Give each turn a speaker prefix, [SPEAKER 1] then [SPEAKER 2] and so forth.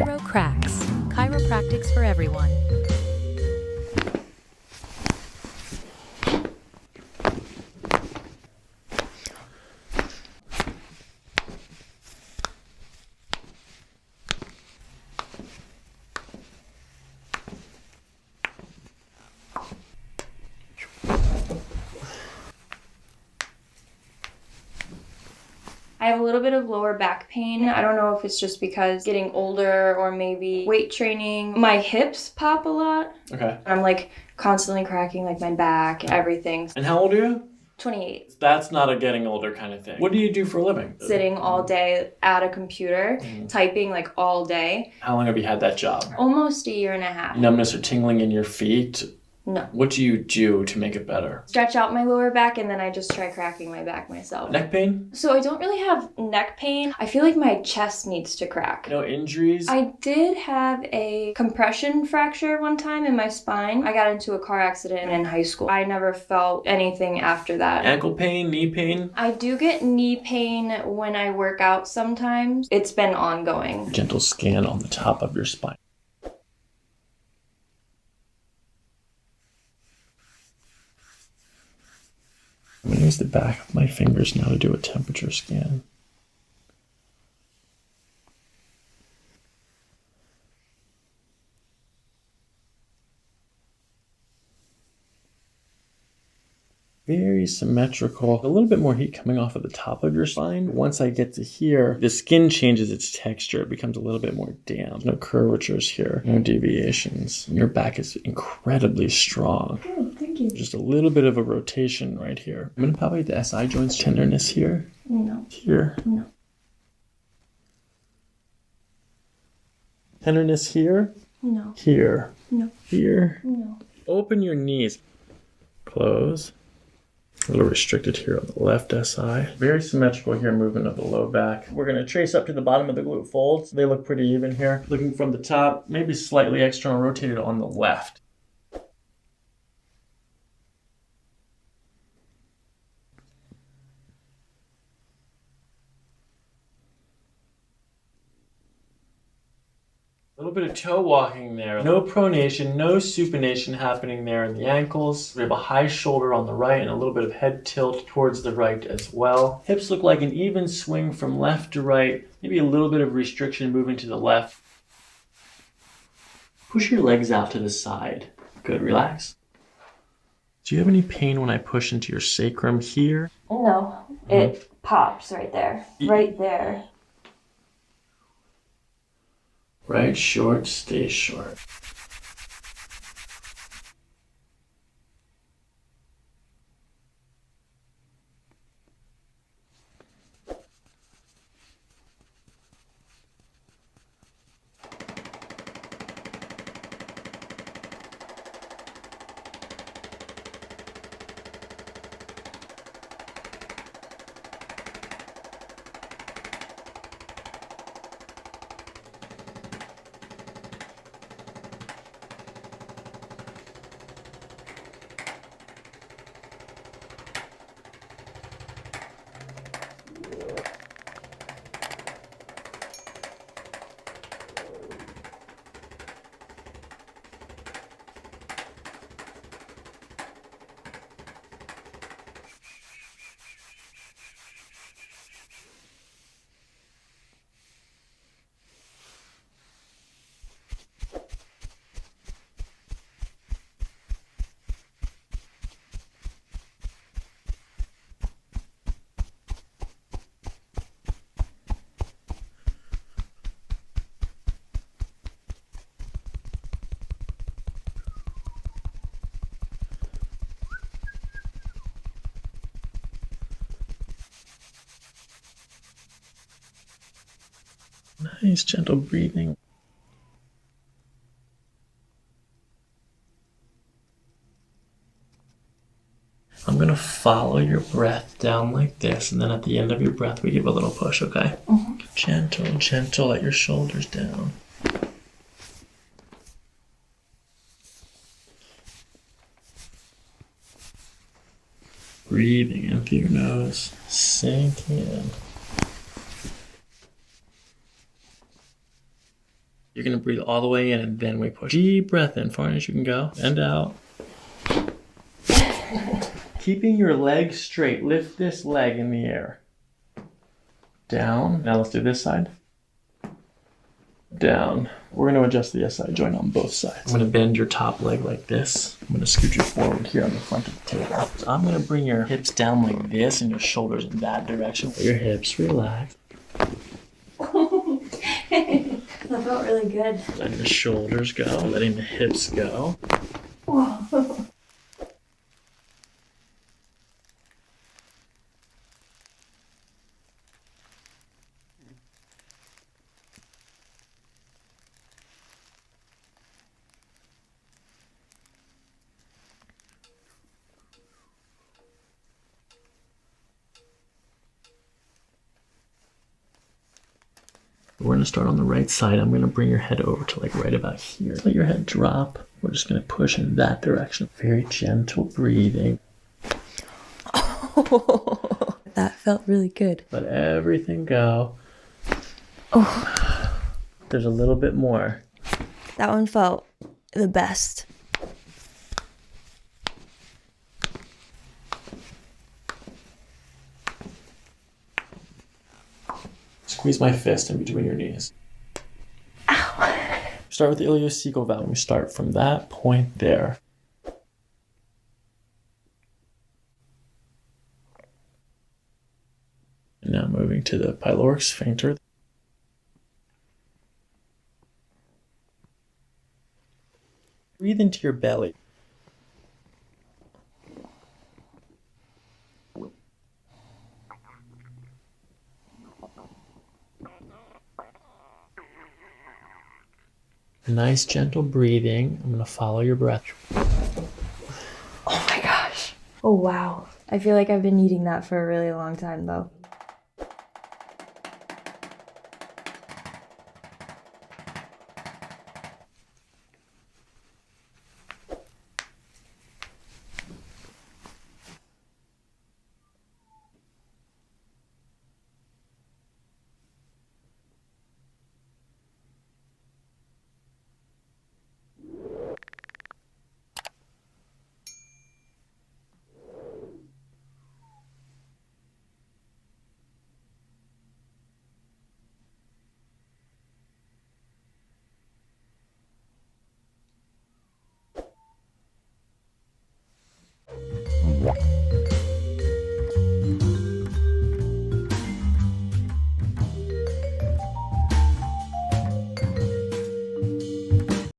[SPEAKER 1] Chiro Cracks, chiropractics for everyone.
[SPEAKER 2] I have a little bit of lower back pain. I don't know if it's just because getting older or maybe weight training. My hips pop a lot.
[SPEAKER 3] Okay.
[SPEAKER 2] I'm like constantly cracking like my back, everything.
[SPEAKER 3] And how old are you?
[SPEAKER 2] 28.
[SPEAKER 3] That's not a getting older kind of thing. What do you do for a living?
[SPEAKER 2] Sitting all day at a computer, typing like all day.
[SPEAKER 3] How long have you had that job?
[SPEAKER 2] Almost a year and a half.
[SPEAKER 3] Numbness or tingling in your feet?
[SPEAKER 2] No.
[SPEAKER 3] What do you do to make it better?
[SPEAKER 2] Stretch out my lower back and then I just try cracking my back myself.
[SPEAKER 3] Neck pain?
[SPEAKER 2] So I don't really have neck pain. I feel like my chest needs to crack.
[SPEAKER 3] No injuries?
[SPEAKER 2] I did have a compression fracture one time in my spine. I got into a car accident in high school. I never felt anything after that.
[SPEAKER 3] Ankle pain? Knee pain?
[SPEAKER 2] I do get knee pain when I work out sometimes. It's been ongoing.
[SPEAKER 3] Gentle scan on the top of your spine. I'm going to use the back of my fingers now to do a temperature scan. Very symmetrical. A little bit more heat coming off of the top of your spine. Once I get to here, the skin changes its texture. It becomes a little bit more damp. No curvatures here, no deviations. Your back is incredibly strong.
[SPEAKER 2] Good, thank you.
[SPEAKER 3] Just a little bit of a rotation right here. I'm going to palpate the SI joints. Tenderness here.
[SPEAKER 2] No.
[SPEAKER 3] Here.
[SPEAKER 2] No.
[SPEAKER 3] Tenderness here.
[SPEAKER 2] No.
[SPEAKER 3] Here.
[SPEAKER 2] No.
[SPEAKER 3] Here.
[SPEAKER 2] No.
[SPEAKER 3] Open your knees. Close. A little restricted here on the left SI. Very symmetrical here, movement of the low back. We're going to trace up to the bottom of the glute folds. They look pretty even here. Looking from the top, maybe slightly external rotated on the left. A little bit of toe walking there. No pronation, no supination happening there in the ankles. We have a high shoulder on the right and a little bit of head tilt towards the right as well. Hips look like an even swing from left to right. Maybe a little bit of restriction moving to the left. Push your legs out to the side. Good, relax. Do you have any pain when I push into your sacrum here?
[SPEAKER 2] No. It pops right there. Right there.
[SPEAKER 3] Right short, stay short. Nice, gentle breathing. I'm going to follow your breath down like this, and then at the end of your breath, we give a little push, okay? Gentle, gentle, let your shoulders down. Breathing in through your nose, sink in. You're gonna breathe all the way in and then we push. Deep breath in, far as you can go, and out. Keeping your legs straight, lift this leg in the air. Down. Now let's do this side. Down. We're going to adjust the SI joint on both sides. I'm going to bend your top leg like this. I'm going to scoot you forward here on the front of the table. So I'm going to bring your hips down like this and your shoulders in that direction. Let your hips relax.
[SPEAKER 2] That felt really good.
[SPEAKER 3] Letting the shoulders go, letting the hips go.
[SPEAKER 2] Whoa.
[SPEAKER 3] We're gonna start on the right side. I'm gonna bring your head over to like right about here. Let your head drop. We're just gonna push in that direction. Very gentle breathing.
[SPEAKER 2] Oh, that felt really good.
[SPEAKER 3] Let everything go.
[SPEAKER 2] Oh,
[SPEAKER 3] There's a little bit more.
[SPEAKER 2] that one felt the best.
[SPEAKER 3] Squeeze my fist in between your knees.
[SPEAKER 2] Ow.
[SPEAKER 3] Start with the iliocecal valve. We start from that point there. And now moving to the pyloric sphincter. Breathe into your belly. Nice gentle breathing. I'm gonna follow your breath.
[SPEAKER 2] Oh my gosh. Oh wow. I feel like I've been needing that for a really long time though.